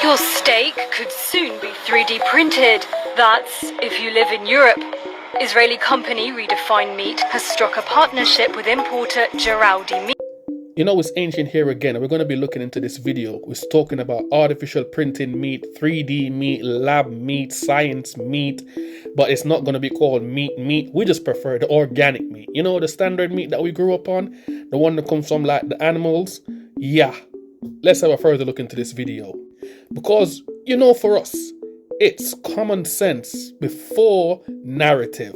Your steak could soon be 3D printed. That's if you live in Europe. Israeli company Redefined Meat has struck a partnership with importer Geraldi Meat. You know, it's Ancient here again, and we're going to be looking into this video. We're talking about artificial printing meat, 3D meat, lab meat, science meat, but it's not going to be called meat. We just prefer the organic meat. You know, the standard meat that we grew up on, the one that comes from like the animals. Yeah, let's have a further look into this video. Because, you know, for us, it's common sense before narrative.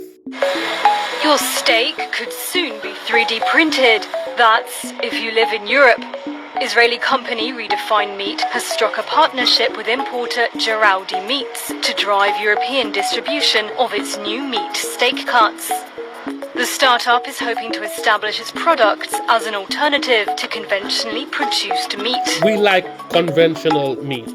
Your steak could soon be 3D printed. That's if you live in Europe. Israeli company Redefined Meat has struck a partnership with importer Geraldi Meats to drive European distribution of its new meat steak cuts. The startup is hoping to establish its products as an alternative to conventionally produced meat. We like conventional meat.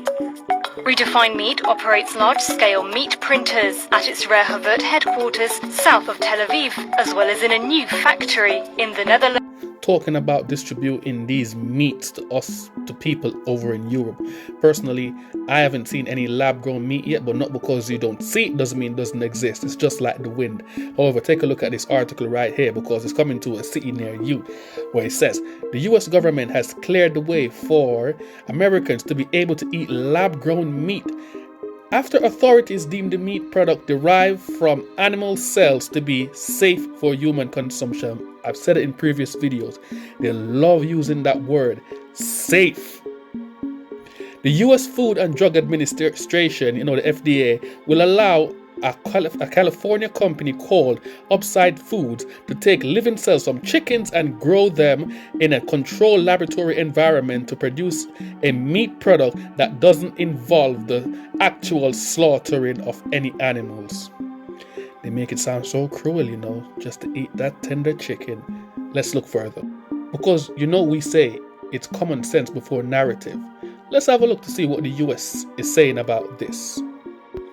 Redefined Meat operates large-scale meat printers at its Rehovot headquarters south of Tel Aviv, as well as in a new factory in the Netherlands. Talking about distributing these meats to us, to people over in Europe. Personally, I haven't seen any lab-grown meat yet, but not because you don't see it doesn't mean it doesn't exist. It's just like the wind. However, take a look at this article right here because it's coming to a city near you, where it says, the US government has cleared the way for Americans to be able to eat lab-grown meat after authorities deemed the meat product derived from animal cells to be safe for human consumption. I've said it in previous videos. They love using that word, safe. The US Food and Drug Administration, the FDA, will allow a California company called Upside Foods to take living cells from chickens and grow them in a controlled laboratory environment to produce a meat product that doesn't involve the actual slaughtering of any animals. They make it sound so cruel, just to eat that tender chicken. Let's look further. Because, we say it's common sense before narrative. Let's have a look to see what the US is saying about this.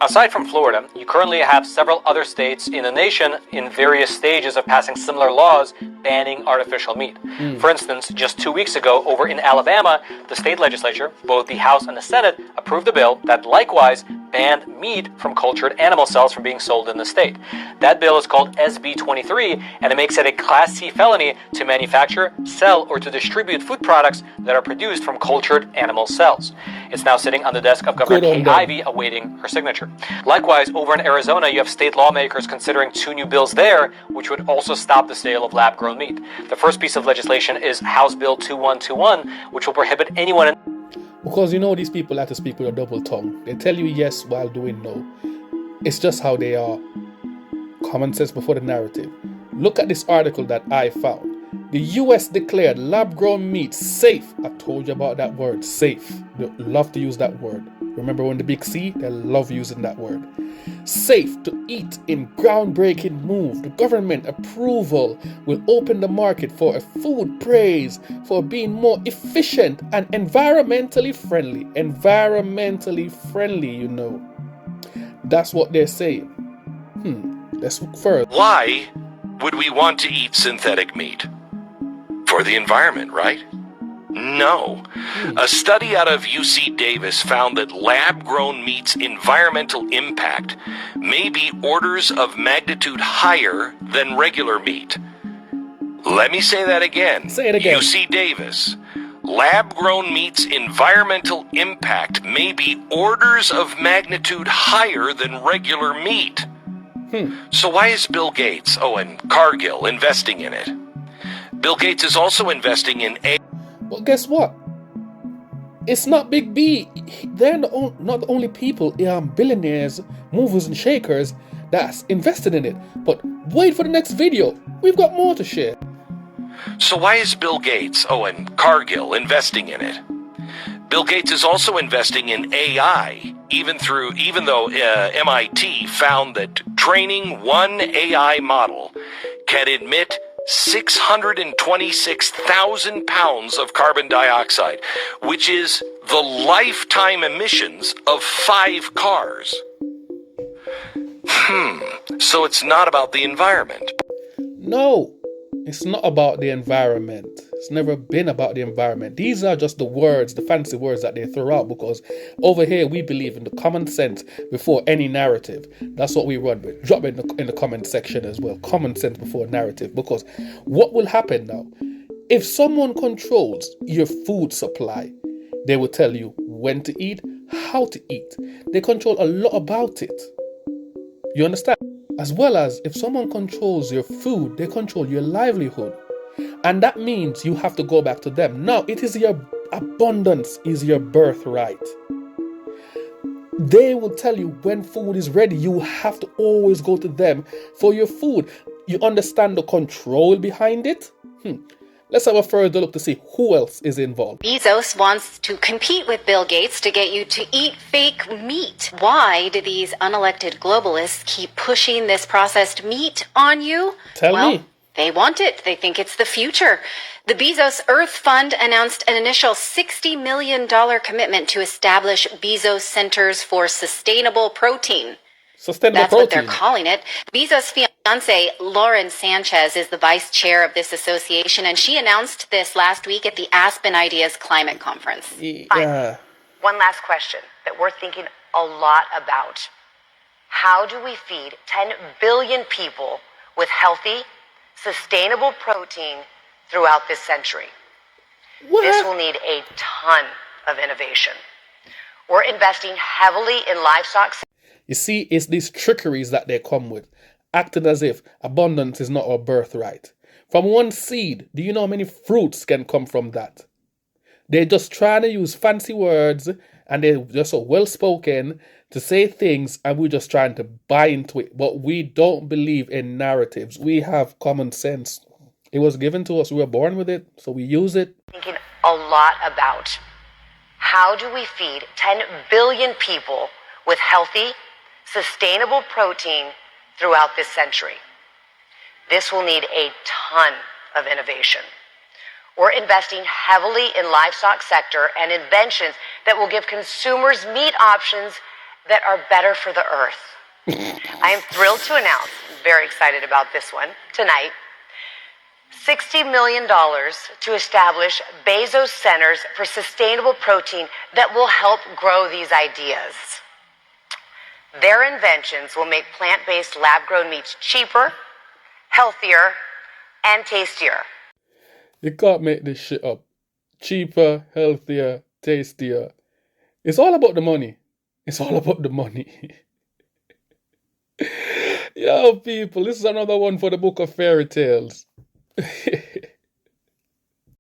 Aside from Florida, you currently have several other states in the nation in various stages of passing similar laws banning artificial meat. For instance, just 2 weeks ago over in Alabama, the state legislature, both the House and the Senate, approved a bill that likewise banned meat from cultured animal cells from being sold in the state. That bill is called SB 23, and it makes it a Class C felony to manufacture, sell, or to distribute food products that are produced from cultured animal cells. It's now sitting on the desk of Governor Kay Ivey awaiting her signature. Likewise, over in Arizona, you have state lawmakers considering 2 new bills there, which would also stop the sale of lab-grown meat. The first piece of legislation is House Bill 2121, which will prohibit anyone Because these people like to speak with a double tongue. They tell you yes while doing no. It's just how they are. Common sense before the narrative. Look at this article that I found. The US declared lab-grown meat safe. I told you about that word, safe. They love to use that word. Remember when the big C? They love using that word. Safe to eat in groundbreaking move. The government approval will open the market for a food praise for being more efficient and environmentally friendly. Environmentally friendly, That's what they're saying. Let's look further. Why would we want to eat synthetic meat? For the environment, right? No. A study out of UC Davis found that lab-grown meat's environmental impact may be orders of magnitude higher than regular meat. Let me say that again. Say it again. UC Davis. Lab-grown meat's environmental impact may be orders of magnitude higher than regular meat. So why is Bill Gates, and Cargill investing in it? Bill Gates is also investing in But guess what? It's not Big B. They're not the only people, billionaires, movers and shakers that's invested in it. But wait for the next video. We've got more to share. So why is Bill Gates, and Cargill investing in it? Bill Gates is also investing in AI, even though MIT found that training one AI model can emit 626,000 pounds of carbon dioxide, which is the lifetime emissions of 5 cars. So it's not about the environment. No, it's not about the environment. It's never been about the environment. These are just the words, the fancy words that they throw out, because over here we believe in the common sense before any narrative. That's what we run with. Drop it in the comment section as well. Common sense before narrative. Because what will happen now? If someone controls your food supply, they will tell you when to eat, how to eat. They control a lot about it. You understand? As well as if someone controls your food, they control your livelihood. And that means you have to go back to them. Now, it is your abundance is your birthright. They will tell you when food is ready. You have to always go to them for your food. You understand the control behind it? Let's have a further look to see who else is involved. Bezos wants to compete with Bill Gates to get you to eat fake meat. Why do these unelected globalists keep pushing this processed meat on you? Tell me. They want it. They think it's the future. The Bezos Earth Fund announced an initial $60 million commitment to establish Bezos Centers for Sustainable Protein. That's what they're calling it. Bezos' fiance, Lauren Sanchez, is the vice chair of this association, and she announced this last week at the Aspen Ideas Climate Conference. Yeah. One last question that we're thinking a lot about. How do we feed 10 billion people with healthy, sustainable protein throughout this century? This will need a ton of innovation. We're investing heavily in livestock. You see, it's these trickeries that they come with, acting as if abundance is not our birthright. From one seed, do you know how many fruits can come from that? They're just trying to use fancy words, and they're just so well-spoken to say things, and we're just trying to buy into it. But we don't believe in narratives. We have common sense. It was given to us. We were born with it, so we use it. Thinking a lot about how do we feed 10 billion people with healthy, sustainable protein throughout this century. This will need a ton of innovation. We're investing heavily in livestock sector and inventions that will give consumers meat options that are better for the earth. I am thrilled to announce, very excited about this one tonight, $60 million to establish Bezos Centers for Sustainable Protein that will help grow these ideas. Their inventions will make plant-based lab-grown meats cheaper, healthier, and tastier. You can't make this shit up. Cheaper, healthier, tastier. It's all about the money. It's all about the money. Yo, people, this is another one for the Book of Fairy Tales.